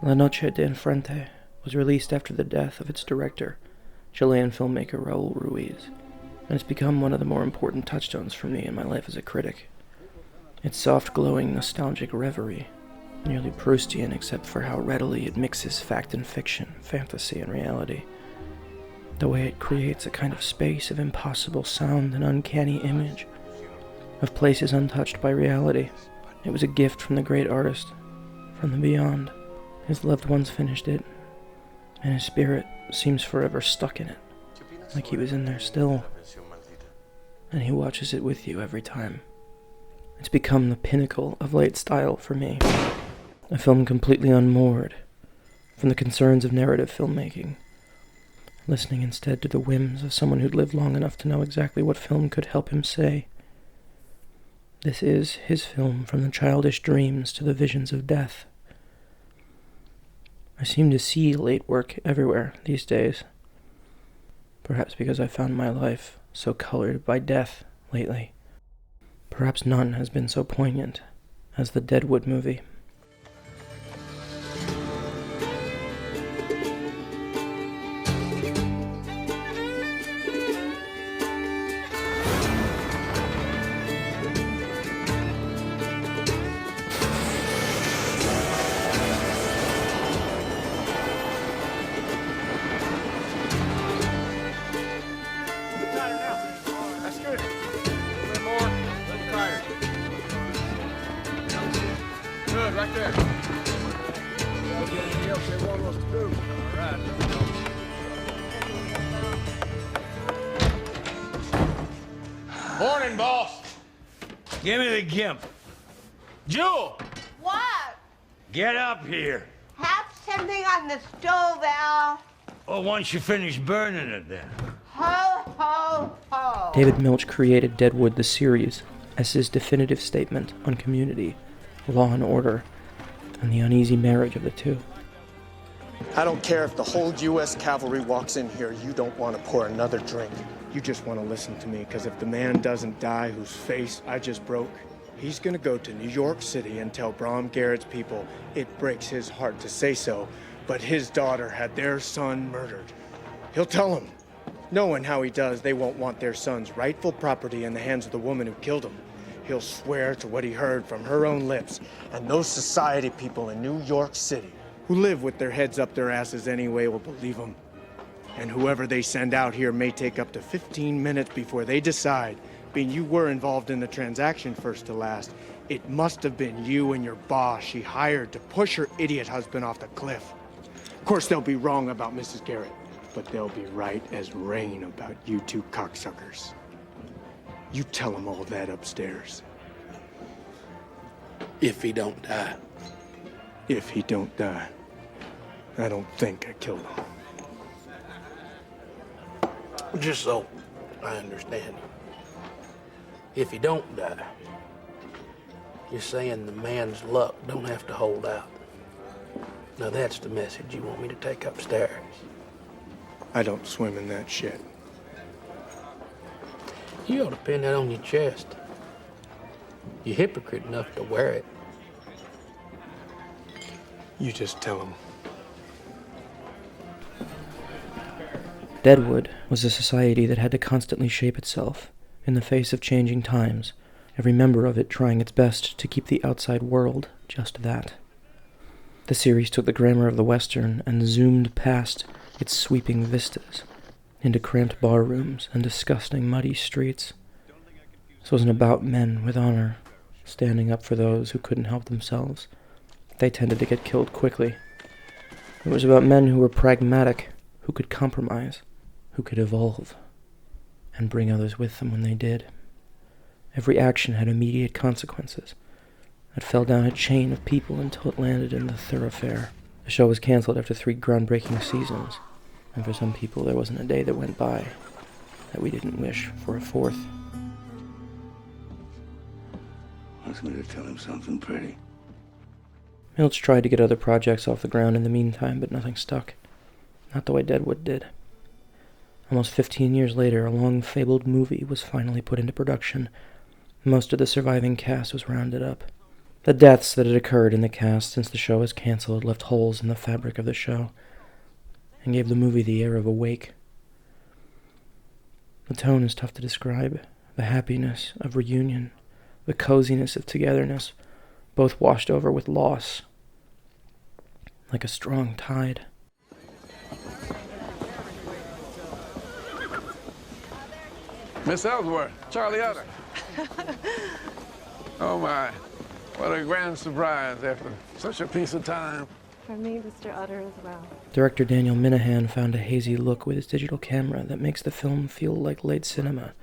La Noche de Enfrente was released after the death of its director, Chilean filmmaker Raul Ruiz, and it's become one of the more important touchstones for me in my life as a critic. Its soft, glowing, nostalgic reverie, nearly Proustian except for how readily it mixes fact and fiction, fantasy and reality. The way it creates a kind of space of impossible sound and uncanny image, of places untouched by reality. It was a gift from the great artist, from the beyond. His loved ones finished it, and his spirit seems forever stuck in it, like he was in there still, and he watches it with you every time. It's become the pinnacle of late style for me, a film completely unmoored from the concerns of narrative filmmaking, listening instead to the whims of someone who'd lived long enough to know exactly what film could help him say. This is his film from the childish dreams to the visions of death. I seem to see late work everywhere these days, perhaps because I found my life so colored by death lately. Perhaps none has been so poignant as the Deadwood movie. Right there. Anything else they want us to do? All right. Morning, boss. Give me the gimp. Jewel, What? get up here. Have something on the stove, Al. Or once you finish burning it then. Ho, ho, ho. David Milch created Deadwood the series as his definitive statement on community, law and order, and the uneasy marriage of the two. I don't care if the whole U.S. cavalry walks in here, you don't want to pour another drink. You just want to listen to me, because if the man doesn't die whose face I just broke, he's going to go to New York City and tell Brom Garrett's people it breaks his heart to say so, but his daughter had their son murdered. He'll tell them. Knowing how he does, they won't want their son's rightful property in the hands of the woman who killed him. He'll swear to what he heard from her own lips, and those society people in New York City, who live with their heads up their asses anyway, will believe him. And whoever they send out here may take up to 15 minutes before they decide, being you were involved in the transaction first to last, it must have been you and your boss she hired to push her idiot husband off the cliff. Of course, they'll be wrong about Mrs. Garrett, but they'll be right as rain about you two cocksuckers. You tell him all that upstairs. If he don't die. If he don't die. I don't think I killed him. Just so I understand. If he don't die, you're saying the man's luck don't have to hold out. Now that's the message you want me to take upstairs. I don't swim in that shit. You ought to pin that on your chest. You're hypocrite enough to wear it. You just tell him. Deadwood was a society that had to constantly shape itself in the face of changing times, every member of it trying its best to keep the outside world just that. The series took the grammar of the Western and zoomed past its sweeping vistas into cramped bar rooms and disgusting muddy streets. This wasn't about men with honor, standing up for those who couldn't help themselves. They tended to get killed quickly. It was about men who were pragmatic, who could compromise, who could evolve, and bring others with them when they did. Every action had immediate consequences. It fell down a chain of people until it landed in the thoroughfare. The show was canceled after 3 groundbreaking seasons, and for some people there wasn't a day that went by that we didn't wish for a 4th. Ask me to tell him something pretty. Milch tried to get other projects off the ground in the meantime, but nothing stuck. Not the way Deadwood did. Almost 15 years later, a long-fabled movie was finally put into production. Most of the surviving cast was rounded up. The deaths that had occurred in the cast since the show was canceled left holes in the fabric of the show and gave the movie the air of a wake. The tone is tough to describe. The happiness of reunion, the coziness of togetherness, both washed over with loss, like a strong tide. Miss Ellsworth, Charlie Utter. Oh my, what a grand surprise after such a piece of time. For me, Mr. Utter as well. Director Daniel Minahan found a hazy look with his digital camera that makes the film feel like late cinema,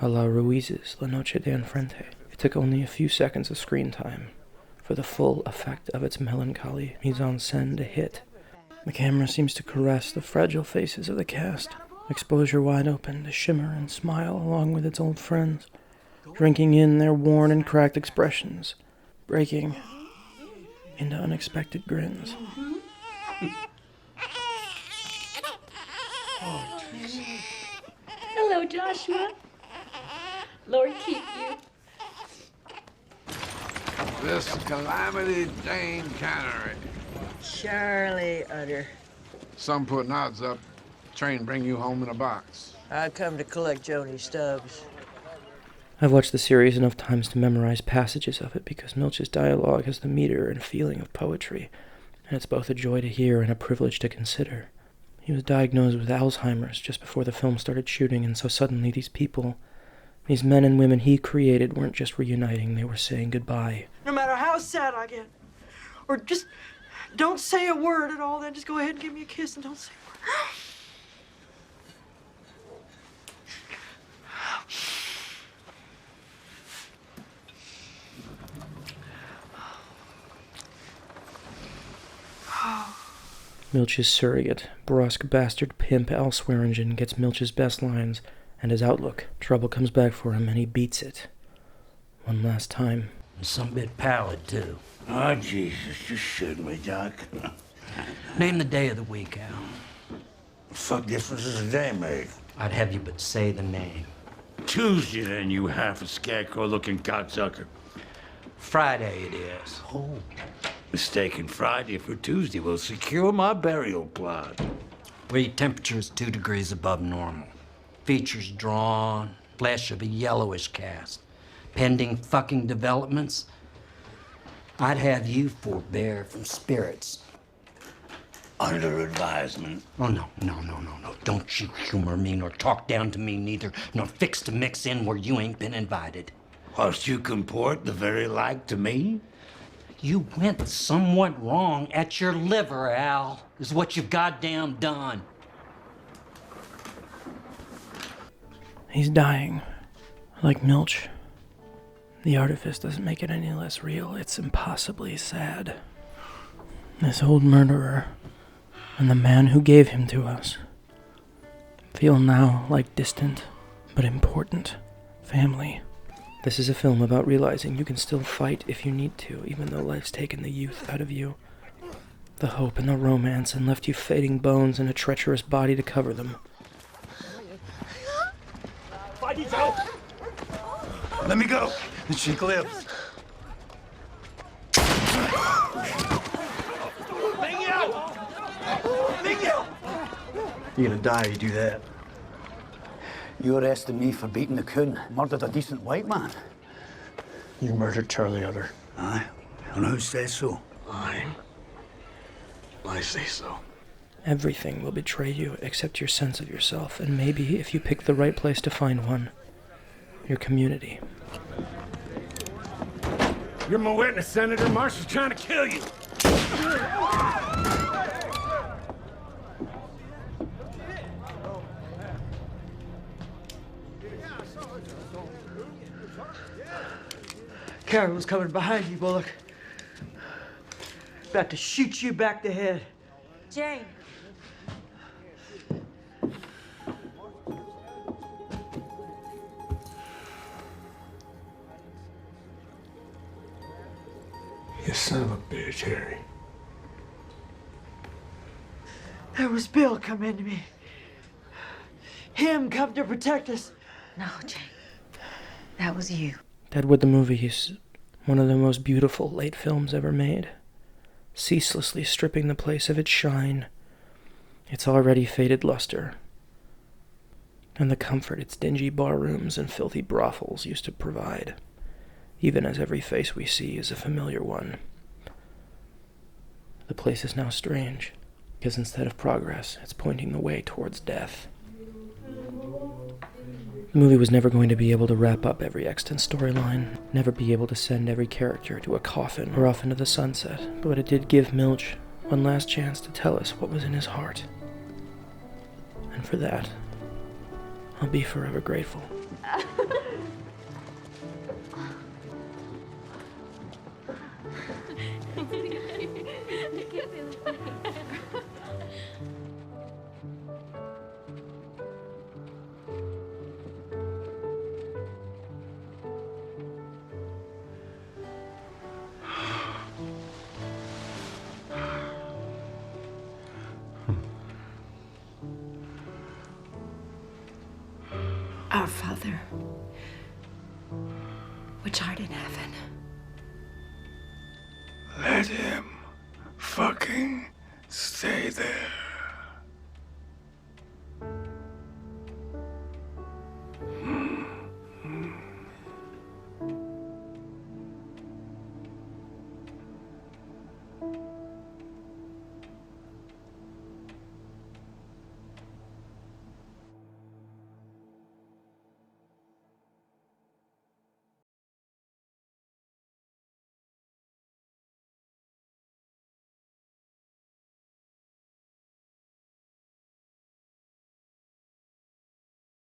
a la Ruiz's La Noche de Enfrente. It took only a few seconds of screen time for the full effect of its melancholy mise-en-scène to hit. The camera seems to caress the fragile faces of the cast, exposure wide open to shimmer and smile along with its old friends, drinking in their worn and cracked expressions, breaking into unexpected grins. Hello, Joshua. Lord keep you. This Calamity Jane Cannery. Charlie Utter. Some putting odds up, train bring you home in a box. I come to collect Joni Stubbs. I've watched the series enough times to memorize passages of it because Milch's dialogue has the meter and feeling of poetry, and it's both a joy to hear and a privilege to consider. He was diagnosed with Alzheimer's just before the film started shooting, and so suddenly these people, these men and women he created, weren't just reuniting, they were saying goodbye. No matter how sad I get, or just don't say a word at all, then just go ahead and give me a kiss and don't say a word. Milch's surrogate, brusque bastard pimp Al Swearingen gets Milch's best lines and his outlook. Trouble comes back for him and he beats it. One last time. Some bit pallid, too. Oh, Jesus, just shoot me, Doc. Name the day of the week, Al. The fuck difference does a day make? I'd have you but say the name. Tuesday, then, you half a scarecrow-looking cocksucker. Friday it is. Oh. Mistaking Friday for Tuesday will secure my burial plot. Read temperatures 2 degrees above normal. Features drawn, flesh of a yellowish cast. Pending fucking developments, I'd have you forbear from spirits. Under advisement. Oh, no. Don't you humor me nor talk down to me neither, nor fix to mix in where you ain't been invited. Whilst you comport the very like to me? You went somewhat wrong at your liver, Al, is what you've goddamn done. He's dying. Like Milch. The artifice doesn't make it any less real. It's impossibly sad. This old murderer and the man who gave him to us feel now like distant but important family. This is a film about realizing you can still fight if you need to, even though life's taken the youth out of you. The hope and the romance and left you fading bones and a treacherous body to cover them. Let me go. She lives. You're gonna die if you do that. You arrested me for beating the coon, murdered a decent white man. You murdered Charlie Utter. Aye, and who says so? I say so. Everything will betray you except your sense of yourself, and maybe, if you pick the right place to find one, your community. You're my witness, Senator. Marshall's trying to kill you. Carol's coming behind you, Bullock. About to shoot you back the head. Jane. You son of a bitch, Harry. That was Bill coming to me. Him come to protect us. No, Jane. That was you. Deadwood the movie is One of the most beautiful late films ever made, ceaselessly stripping the place of its shine, its already faded luster, and the comfort its dingy barrooms and filthy brothels used to provide, even as every face we see is a familiar one. The place is now strange, because instead of progress, it's pointing the way towards death. The movie was never going to be able to wrap up every extant storyline, never be able to send every character to a coffin or off into the sunset, but it did give Milch one last chance to tell us what was in his heart. And for that, I'll be forever grateful. Our Father, which art in heaven. Let him fucking stay there.